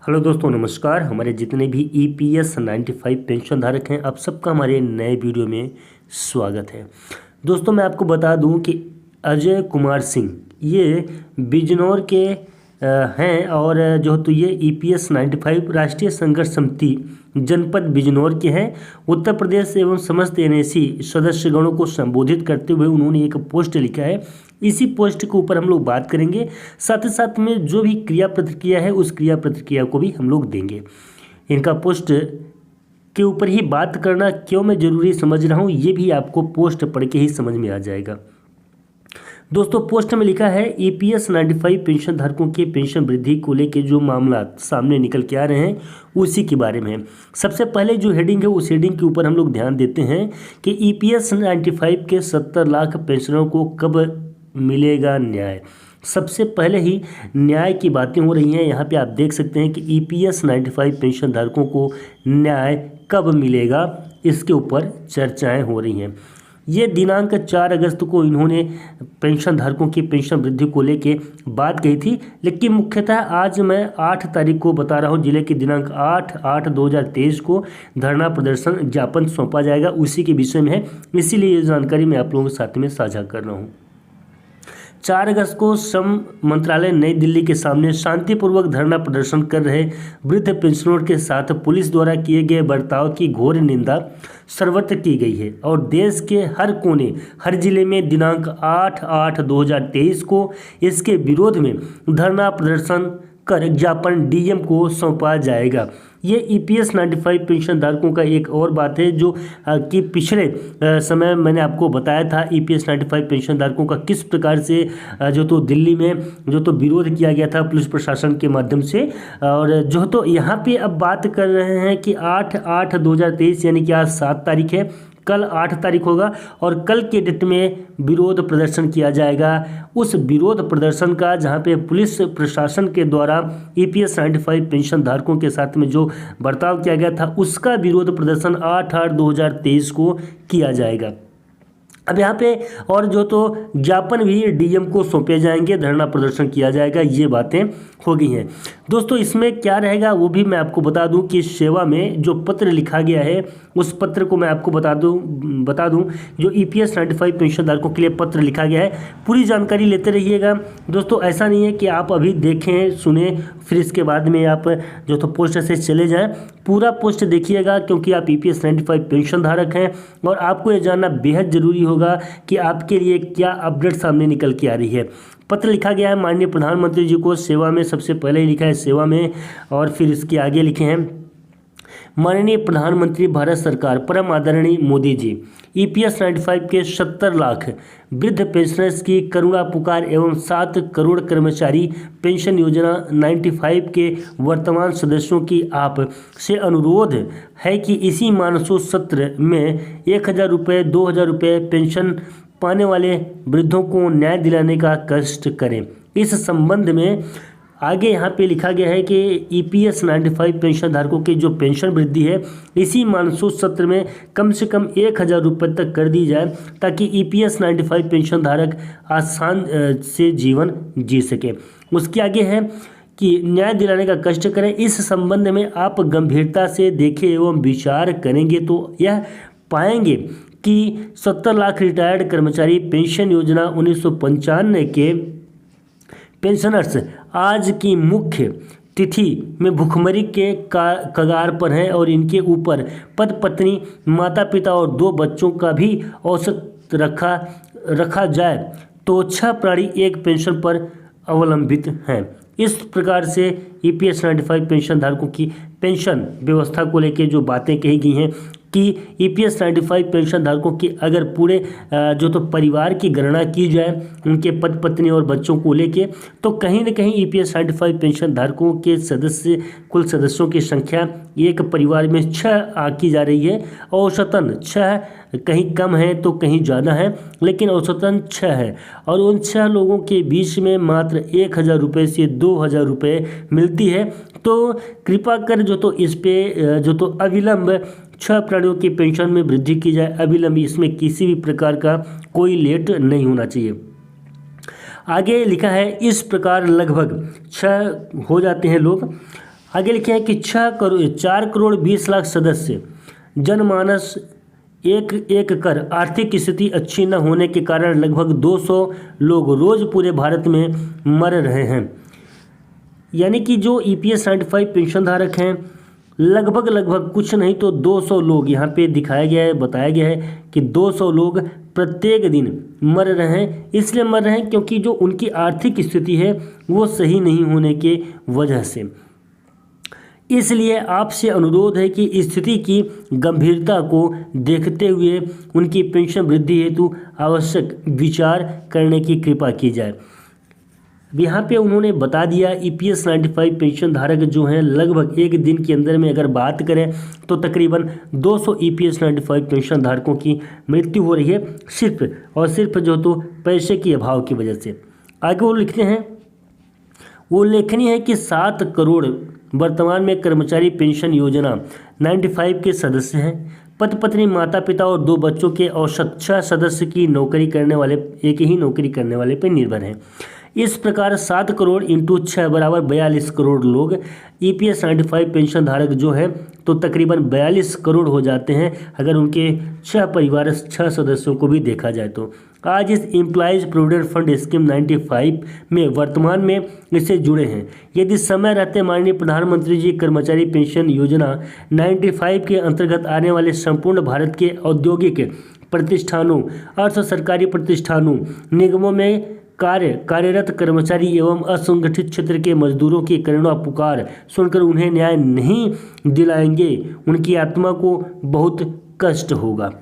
Hello दोस्तों, नमस्कार। हमारे जितने भी EPS 95 पेंशन धारक हैं, आप सबका हमारे नए वीडियो में स्वागत है। दोस्तों, मैं आपको बता दूं कि अजय कुमार सिंह ये बिजनौर के हैं और जो तो ये EPS 95 राष्ट्रीय संघर्ष समिति जनपद बिजनौर के हैं। उत्तर प्रदेश एवं समस्त NAC सदस्यगणों को संबोधित करते हुए उन्होंने एक पोस्ट लिखा है। इसी पोस्ट के ऊपर हम लोग बात करेंगे, साथ ही साथ में जो भी क्रिया प्रतिक्रिया है उस क्रिया प्रतिक्रिया को भी हम लोग देंगे। इनका पोस्ट के ऊपर ही बात करना क्यों मैं ज़रूरी समझ रहा हूँ, ये भी आपको पोस्ट पढ़ के ही समझ में आ जाएगा। दोस्तों, पोस्ट में लिखा है EPS 95 पेंशन धारकों के पेंशन वृद्धि को लेकर जो मामला सामने निकल के आ रहे हैं उसी के बारे में। सबसे पहले जो हेडिंग है उस हेडिंग के ऊपर हम लोग ध्यान देते हैं कि EPS 95 के 70 लाख पेंशनरों को कब मिलेगा न्याय। सबसे पहले ही न्याय की बातें हो रही हैं। यहाँ पे आप देख सकते हैं कि EPS 95 पेंशन धारकों को न्याय कब मिलेगा, इसके ऊपर चर्चाएं हो रही हैं। ये दिनांक 4 अगस्त को इन्होंने पेंशन धारकों की पेंशन वृद्धि को लेके बात कही थी, लेकिन मुख्यतः आज मैं 8 तारीख को बता रहा हूँ। जिले की दिनांक 8/8/2023 को धरना प्रदर्शन ज्ञापन सौंपा जाएगा, उसी के विषय में है, इसीलिए ये जानकारी मैं आप लोगों के साथ में साझा कर रहा हूँ। 4 अगस्त को श्रम मंत्रालय नई दिल्ली के सामने शांतिपूर्वक धरना प्रदर्शन कर रहे वृद्ध पेंशनरों के साथ पुलिस द्वारा किए गए बर्ताव की घोर निंदा सर्वत्र की गई है और देश के हर कोने, हर जिले में दिनांक 8/8/2023 को इसके विरोध में धरना प्रदर्शन कर ज्ञापन DM को सौंपा जाएगा। ये EPS 95 पेंशन धारकों का एक और बात है जो कि पिछले समय मैंने आपको बताया था EPS 95 पेंशन धारकों का किस प्रकार से जो तो दिल्ली में जो तो विरोध किया गया था पुलिस प्रशासन के माध्यम से। और जो तो यहाँ पे अब बात कर रहे हैं कि 8/8/2023 यानी कि आज 7 तारीख है, कल 8 तारीख होगा और कल के डेट में विरोध प्रदर्शन किया जाएगा। उस विरोध प्रदर्शन का जहां पे पुलिस प्रशासन के द्वारा EPS 95 पेंशन धारकों के साथ में जो बर्ताव किया गया था उसका विरोध प्रदर्शन 8/8/2023 को किया जाएगा। अब यहाँ पे और जो तो ज्ञापन भी DM को सौंपे जाएंगे, धरना प्रदर्शन किया जाएगा, ये बातें हो गई हैं। दोस्तों, इसमें क्या रहेगा वो भी मैं आपको बता दूं कि सेवा में जो पत्र लिखा गया है उस पत्र को मैं आपको बता दूं जो EPS 95 पेंशन धारकों के लिए पत्र लिखा गया है। पूरी जानकारी लेते रहिएगा दोस्तों। ऐसा नहीं है कि आप अभी देखें सुने फिर इसके बाद में आप जो तो पोस्ट से चले जाएं। पूरा पोस्ट देखिएगा क्योंकि आप EPS 95 पेंशन धारक हैं और आपको ये जानना बेहद ज़रूरी होगा कि आपके लिए क्या अपडेट सामने निकल के आ रही है। पत्र लिखा गया है माननीय प्रधानमंत्री जी को, सेवा में सबसे पहले ही लिखा है सेवा में, और फिर इसके आगे लिखे हैं माननीय प्रधानमंत्री भारत सरकार परम आदरणीय मोदी जी, EPS 95 के 70 लाख वृद्ध पेंशनर्स की करुणा पुकार एवं 7 करोड़ कर्मचारी पेंशन योजना 95 के वर्तमान सदस्यों की आप से अनुरोध है कि इसी मानसून सत्र में 1000 रुपये 2000 रुपये पेंशन पाने वाले वृद्धों को न्याय दिलाने का कष्ट करें। इस संबंध में आगे यहाँ पे लिखा गया है कि EPS 95 पेंशन धारकों की जो पेंशन वृद्धि है इसी मानसून सत्र में कम से कम 1000 रुपये तक कर दी जाए ताकि EPS 95 पेंशन धारक आसान से जीवन जी सके। उसके आगे है कि न्याय दिलाने का कष्ट करें। इस संबंध में आप गंभीरता से देखें एवं विचार करेंगे तो यह पाएंगे कि 70 लाख रिटायर्ड कर्मचारी पेंशन योजना 1995 के पेंशनर्स आज की मुख्य तिथि में भुखमरी के कगार पर हैं और इनके ऊपर पति पत्नी, माता पिता और 2 बच्चों का भी औसत रखा जाए तो 6 प्राणी एक पेंशन पर अवलंबित हैं। इस प्रकार से EPS 95 पेंशन धारकों की पेंशन व्यवस्था को लेकर जो बातें कही गई हैं कि EPS 95 पेंशन धारकों की अगर पूरे जो तो परिवार की गणना की जाए उनके पति पत्नी और बच्चों को लेके तो कहीं न कहीं EPS 95 पेंशन धारकों के कुल सदस्यों की संख्या एक परिवार में 6 आकी जा रही है। औसतन 6, कहीं कम है तो कहीं ज़्यादा है, लेकिन औसतन 6 है और उन 6 लोगों के बीच में मात्र 1000 रुपये से 2000 रुपये मिलती है। तो कृपा कर जो तो इस पे जो तो अविलंब 6 प्राणियों की पेंशन में वृद्धि की जाए, अविलंब, इसमें किसी भी प्रकार का कोई लेट नहीं होना चाहिए। आगे लिखा है इस प्रकार लगभग 6 हो जाते हैं लोग। आगे लिखे हैं कि 4 करोड़ 20 लाख सदस्य जनमानस एक कर आर्थिक स्थिति अच्छी न होने के कारण लगभग 200 लोग रोज पूरे भारत में मर रहे हैं। यानी कि जो EPS 95 पेंशन धारक हैं, लगभग कुछ नहीं तो 200 लोग यहाँ पे दिखाया गया है, बताया गया है कि 200 लोग प्रत्येक दिन मर रहे हैं। इसलिए मर रहे हैं क्योंकि जो उनकी आर्थिक स्थिति है वो सही नहीं होने के वजह से। इसलिए आपसे अनुरोध है कि स्थिति की गंभीरता को देखते हुए उनकी पेंशन वृद्धि हेतु आवश्यक विचार करने की कृपा की जाए। यहाँ पे उन्होंने बता दिया EPS 95 पेंशन धारक जो हैं लगभग एक दिन के अंदर में अगर बात करें तो तकरीबन 200 EPS 95 पेंशन धारकों की मृत्यु हो रही है, सिर्फ और सिर्फ जो तो पैसे के अभाव की वजह से। आगे वो लिखते हैं, वो लेखनीय है कि 7 करोड़ वर्तमान में कर्मचारी पेंशन योजना 95 के सदस्य हैं। पति पत्नी माता पिता और 2 बच्चों के औसत 6 सदस्य की नौकरी करने वाले एक ही नौकरी करने वाले पर निर्भर हैं। इस प्रकार 7 करोड़ इंटू 6 बराबर 42 करोड़ लोग EPS 95 पेंशन धारक जो हैं तो तकरीबन 42 करोड़ हो जाते हैं अगर उनके 6 सदस्यों को भी देखा जाए तो। आज इस एम्प्लॉयज़ प्रोविडेंट फंड स्कीम 95 में वर्तमान में इससे जुड़े हैं। यदि समय रहते माननीय प्रधानमंत्री जी कर्मचारी पेंशन योजना 95 के अंतर्गत आने वाले संपूर्ण भारत के औद्योगिक प्रतिष्ठानों, अर्ध सरकारी प्रतिष्ठानों, निगमों में कार्यरत कर्मचारी एवं असंगठित क्षेत्र के मजदूरों की करुणा पुकार सुनकर उन्हें न्याय नहीं दिलाएंगे, उनकी आत्मा को बहुत कष्ट होगा।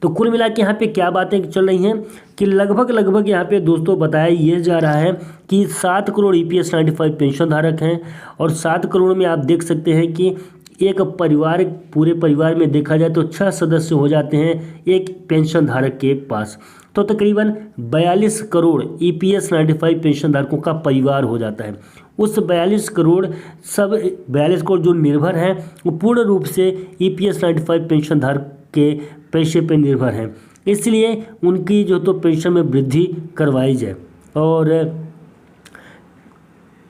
तो कुल मिला के यहाँ पे क्या बातें चल रही हैं कि लगभग यहाँ पे दोस्तों बताया ये जा रहा है कि 7 करोड़ EPS 95 पेंशन धारक हैं और 7 करोड़ में आप देख सकते हैं कि एक परिवार, पूरे परिवार में देखा जाए तो 6 सदस्य हो जाते हैं एक पेंशन धारक के पास। तो तकरीबन 42 करोड़ EPS 95 पेंशन धारकों का परिवार हो जाता है। उस 42 करोड़ जो निर्भर हैं वो पूर्ण रूप से EPS 95 पेंशन धारक के पैसे पर निर्भर हैं। इसलिए उनकी जो तो पेंशन में वृद्धि करवाई जाए। और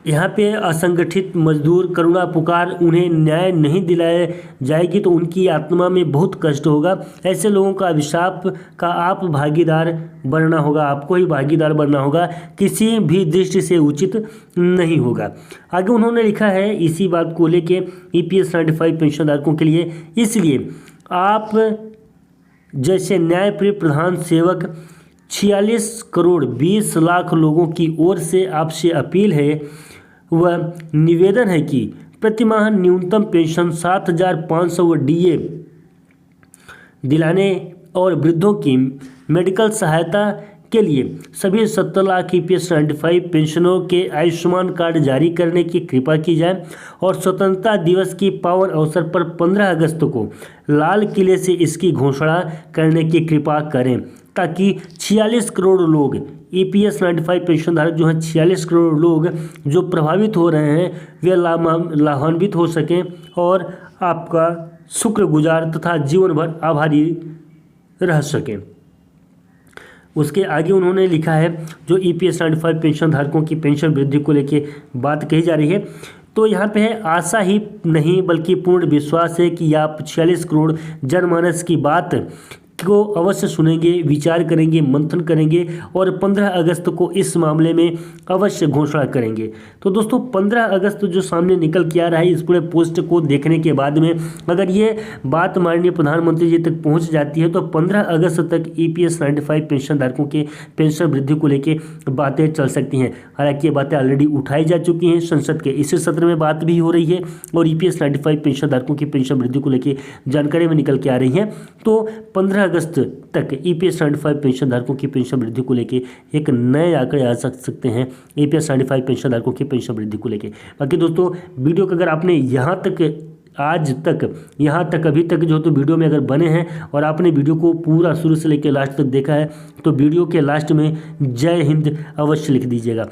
यहाँ पे असंगठित मजदूर करुणा पुकार, उन्हें न्याय नहीं दिलाया जाएगी तो उनकी आत्मा में बहुत कष्ट होगा। ऐसे लोगों का अभिशाप का आप भागीदार बनना होगा, आपको ही भागीदार बनना होगा, किसी भी दृष्टि से उचित नहीं होगा। आगे उन्होंने लिखा है इसी बात को लेके EPS 95 पेंशन धारकों के लिए, इसलिए आप जैसे न्यायप्रिय प्रधान सेवक 46 करोड़ 20 लाख लोगों की ओर से आपसे अपील है वह निवेदन है कि प्रतिमाह न्यूनतम पेंशन 7,500 DA दिलाने और वृद्धों की मेडिकल सहायता के लिए सभी 70 लाख EPS 95 पेंशनों के आयुष्मान कार्ड जारी करने की कृपा की जाए और स्वतंत्रता दिवस की पावन अवसर पर 15 अगस्त को लाल किले से इसकी घोषणा करने की कृपा करें ताकि 46 करोड़ लोग EPS 95 पेंशन धारक जो हैं 46 करोड़ लोग जो प्रभावित हो रहे हैं वे लाभान्वित हो सकें और आपका शुक्रगुजार तथा जीवन भर आभारी रह सकें। उसके आगे उन्होंने लिखा है जो EPS 95 पेंशन धारकों की पेंशन वृद्धि को लेके बात कही जा रही है तो यहाँ पे है आशा ही नहीं बल्कि पूर्ण विश्वास है कि आप 46 करोड़ जनमानस की बात को अवश्य सुनेंगे, विचार करेंगे, मंथन करेंगे और 15 अगस्त को इस मामले में अवश्य घोषणा करेंगे। तो दोस्तों 15 अगस्त जो सामने निकल के आ रहा है इस पूरे पोस्ट को देखने के बाद में अगर ये बात माननीय प्रधानमंत्री जी तक पहुंच जाती है तो 15 अगस्त तक EPS 95 पेंशन धारकों के पेंशन वृद्धि को लेकर बातें चल सकती हैं। हालांकि ये बातें ऑलरेडी उठाई जा चुकी हैं, संसद के इसी सत्र में बात भी हो रही है और EPS 95 पेंशन धारकों की पेंशन वृद्धि को लेकर जानकारी में निकल के आ रही हैं। तो 15 अगस्त तक EPS 95 पेंशन धारकों की पेंशन वृद्धि को लेके एक नए आंकड़े आ सकते हैं EPS 95 पेंशन धारकों की पेंशन वृद्धि को लेके। बाकी दोस्तों वीडियो को अगर आपने यहाँ तक अभी तक जो तो वीडियो में अगर बने हैं और आपने वीडियो को पूरा शुरू से लेकर लास्ट तक देखा है तो वीडियो के लास्ट में जय हिंद अवश्य लिख दीजिएगा।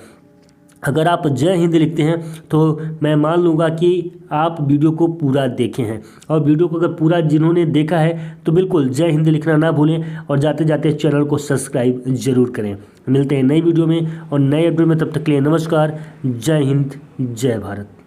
अगर आप जय हिंद लिखते हैं तो मैं मान लूँगा कि आप वीडियो को पूरा देखे हैं और वीडियो को अगर पूरा जिन्होंने देखा है तो बिल्कुल जय हिंद लिखना ना भूलें और जाते जाते चैनल को सब्सक्राइब जरूर करें। मिलते हैं नई वीडियो में और नए अपडेट में, तब तक के लिए नमस्कार, जय हिंद, जय भारत।